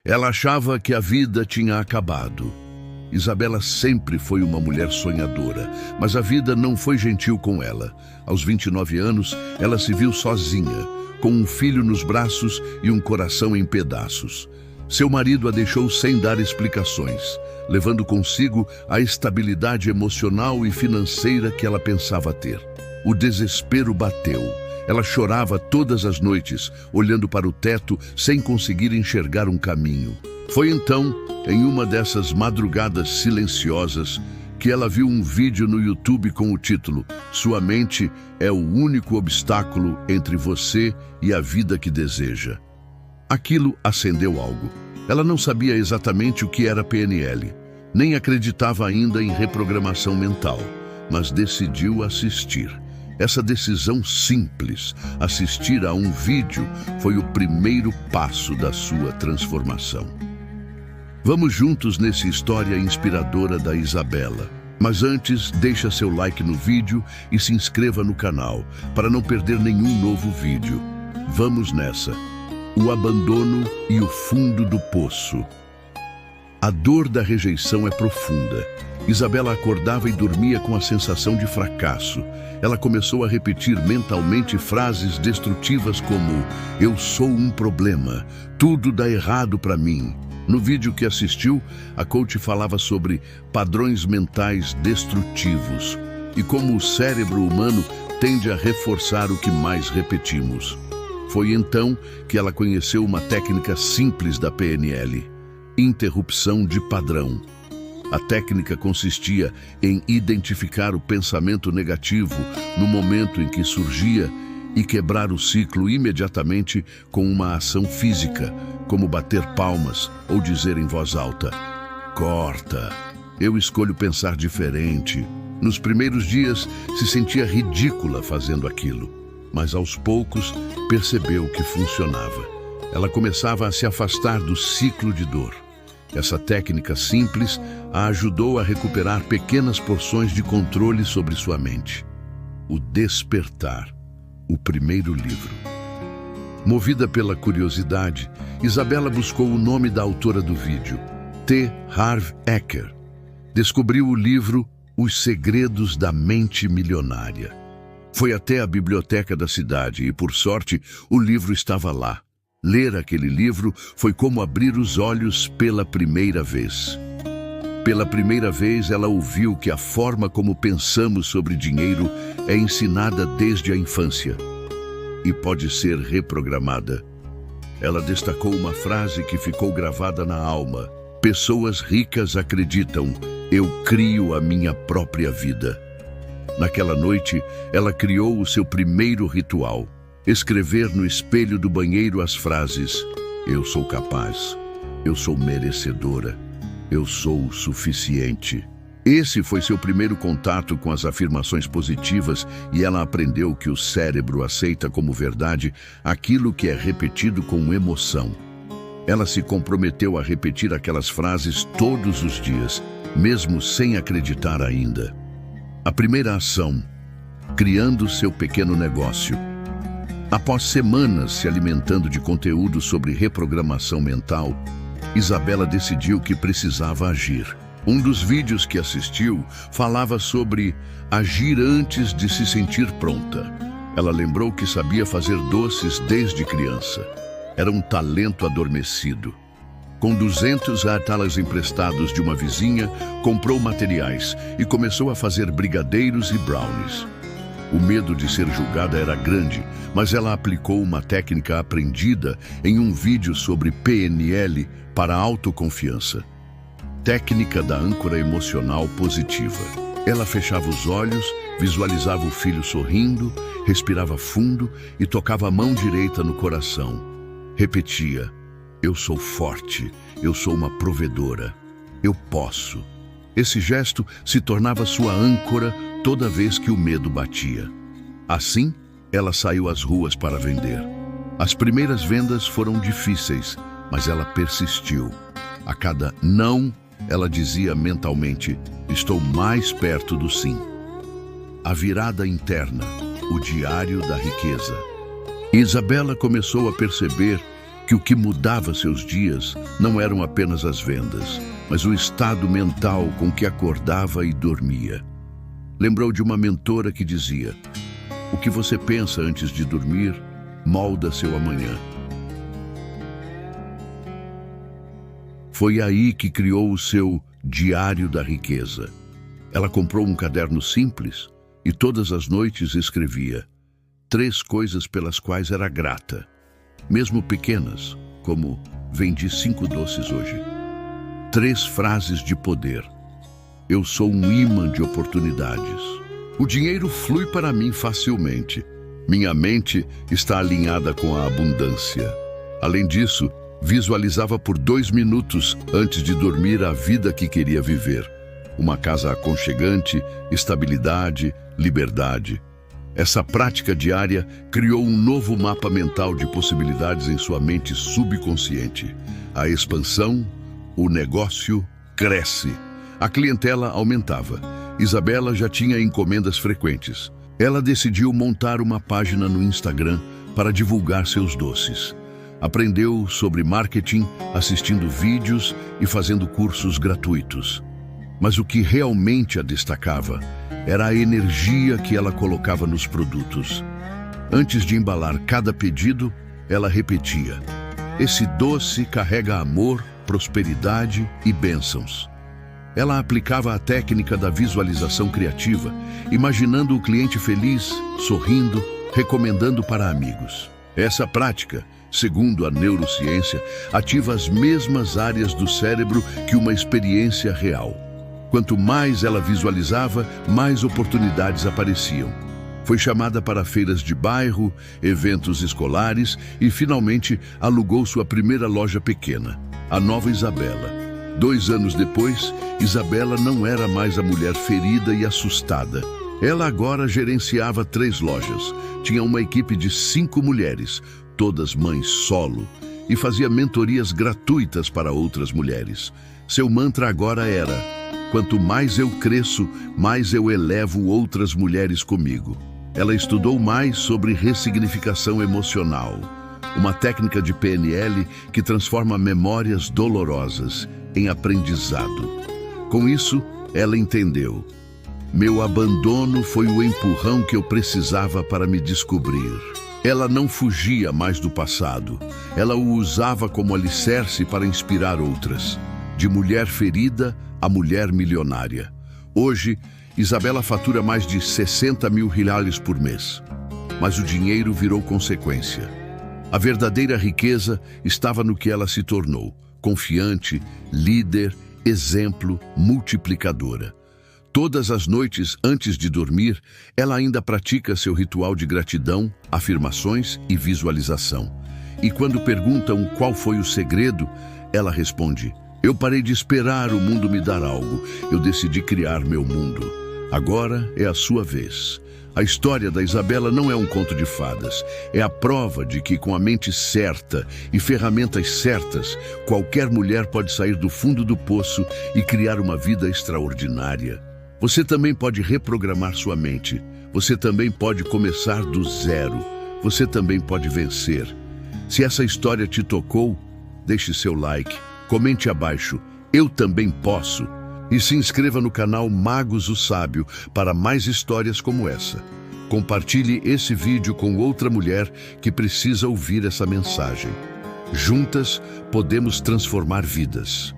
Ela achava que a vida tinha acabado. Isabela sempre foi uma mulher sonhadora, mas a vida não foi gentil com ela. Aos 29 anos, ela se viu sozinha, com um filho nos braços e um coração em pedaços. Seu marido a deixou sem dar explicações, levando consigo a estabilidade emocional e financeira que ela pensava ter. O desespero bateu. Ela chorava todas as noites, olhando para o teto sem conseguir enxergar um caminho. Foi então, em uma dessas madrugadas silenciosas, que ela viu um vídeo no YouTube com o título "Sua mente é o único obstáculo entre você e a vida que deseja". Aquilo acendeu algo. Ela não sabia exatamente o que era PNL, nem acreditava ainda em reprogramação mental, mas decidiu assistir. Essa decisão simples, assistir a um vídeo, foi o primeiro passo da sua transformação. Vamos juntos nessa história inspiradora da Isabela. Mas antes, deixa seu like no vídeo e se inscreva no canal, para não perder nenhum novo vídeo. Vamos nessa. O abandono e o fundo do poço. A dor da rejeição é profunda. Isabela acordava e dormia com a sensação de fracasso. Ela começou a repetir mentalmente frases destrutivas como "Eu sou um problema, tudo dá errado para mim". No vídeo que assistiu, a coach falava sobre padrões mentais destrutivos e como o cérebro humano tende a reforçar o que mais repetimos. Foi então que ela conheceu uma técnica simples da PNL: interrupção de padrão. A técnica consistia em identificar o pensamento negativo no momento em que surgia e quebrar o ciclo imediatamente com uma ação física, como bater palmas ou dizer em voz alta: "Corta, eu escolho pensar diferente". Nos primeiros dias, se sentia ridícula fazendo aquilo, mas aos poucos percebeu que funcionava. Ela começava a se afastar do ciclo de dor. Essa técnica simples a ajudou a recuperar pequenas porções de controle sobre sua mente. O Despertar, o primeiro livro. Movida pela curiosidade, Isabela buscou o nome da autora do vídeo, T. Harv Eker. Descobriu o livro Os Segredos da Mente Milionária. Foi até a biblioteca da cidade e, por sorte, o livro estava lá. Ler aquele livro foi como abrir os olhos pela primeira vez. Pela primeira vez, ela ouviu que a forma como pensamos sobre dinheiro é ensinada desde a infância e pode ser reprogramada. Ela destacou uma frase que ficou gravada na alma: "Pessoas ricas acreditam, eu crio a minha própria vida". Naquela noite, ela criou o seu primeiro ritual: escrever no espelho do banheiro as frases: "Eu sou capaz, eu sou merecedora, eu sou o suficiente". Esse foi seu primeiro contato com as afirmações positivas e ela aprendeu que o cérebro aceita como verdade aquilo que é repetido com emoção. Ela se comprometeu a repetir aquelas frases todos os dias, mesmo sem acreditar ainda. A primeira ação: criando seu pequeno negócio. Após semanas se alimentando de conteúdo sobre reprogramação mental, Isabela decidiu que precisava agir. Um dos vídeos que assistiu falava sobre agir antes de se sentir pronta. Ela lembrou que sabia fazer doces desde criança. Era um talento adormecido. Com 200 atalas emprestados de uma vizinha, comprou materiais e começou a fazer brigadeiros e brownies. O medo de ser julgada era grande, mas ela aplicou uma técnica aprendida em um vídeo sobre PNL para a autoconfiança. Técnica da âncora emocional positiva. Ela fechava os olhos, visualizava o filho sorrindo, respirava fundo e tocava a mão direita no coração. Repetia: "Eu sou forte, eu sou uma provedora, eu posso". Esse gesto se tornava sua âncora toda vez que o medo batia. Assim, ela saiu às ruas para vender. As primeiras vendas foram difíceis, mas ela persistiu. A cada não, ela dizia mentalmente: "Estou mais perto do sim". A virada interna, o diário da riqueza. Isabela começou a perceber que o que mudava seus dias não eram apenas as vendas, mas o estado mental com que acordava e dormia. Lembrou de uma mentora que dizia: "O que você pensa antes de dormir molda seu amanhã." Foi aí que criou o seu Diário da Riqueza. Ela comprou um caderno simples e todas as noites escrevia 3 coisas pelas quais era grata, mesmo pequenas, como "vendi 5 doces hoje." 3 frases de poder: "Eu sou um imã de oportunidades. O dinheiro flui para mim facilmente. Minha mente está alinhada com a abundância." Além disso, visualizava por 2 minutos antes de dormir a vida que queria viver. Uma casa aconchegante, estabilidade, liberdade. Essa prática diária criou um novo mapa mental de possibilidades em sua mente subconsciente. A expansão, o negócio cresce. A clientela aumentava. Isabela já tinha encomendas frequentes. Ela decidiu montar uma página no Instagram para divulgar seus doces. Aprendeu sobre marketing, assistindo vídeos e fazendo cursos gratuitos. Mas o que realmente a destacava era a energia que ela colocava nos produtos. Antes de embalar cada pedido, ela repetia: "Esse doce carrega amor, prosperidade e bênçãos." Ela aplicava a técnica da visualização criativa, imaginando o cliente feliz, sorrindo, recomendando para amigos. Essa prática, segundo a neurociência, ativa as mesmas áreas do cérebro que uma experiência real. Quanto mais ela visualizava, mais oportunidades apareciam. Foi chamada para feiras de bairro, eventos escolares e, finalmente, alugou sua primeira loja pequena, a Nova Isabela. 2 anos depois, Isabela não era mais a mulher ferida e assustada. Ela agora gerenciava 3 lojas, tinha uma equipe de 5 mulheres, todas mães solo, e fazia mentorias gratuitas para outras mulheres. Seu mantra agora era: "Quanto mais eu cresço, mais eu elevo outras mulheres comigo." Ela estudou mais sobre ressignificação emocional, uma técnica de PNL que transforma memórias dolorosas em aprendizado. Com isso, ela entendeu: meu abandono foi o empurrão que eu precisava para me descobrir. Ela não fugia mais do passado. Ela o usava como alicerce para inspirar outras. De mulher ferida a mulher milionária. Hoje, Isabela fatura mais de 60 mil reais por mês. Mas o dinheiro virou consequência. A verdadeira riqueza estava no que ela se tornou: confiante, líder, exemplo, multiplicadora. Todas as noites, antes de dormir, ela ainda pratica seu ritual de gratidão, afirmações e visualização. E quando perguntam qual foi o segredo, ela responde: eu parei de esperar o mundo me dar algo, eu decidi criar meu mundo. Agora é a sua vez. A história da Isabela não é um conto de fadas, é a prova de que com a mente certa e ferramentas certas, qualquer mulher pode sair do fundo do poço e criar uma vida extraordinária. Você também pode reprogramar sua mente, você também pode começar do zero, você também pode vencer. Se essa história te tocou, deixe seu like, comente abaixo, eu também posso. E se inscreva no canal Magos o Sábio para mais histórias como essa. Compartilhe esse vídeo com outra mulher que precisa ouvir essa mensagem. Juntas podemos transformar vidas.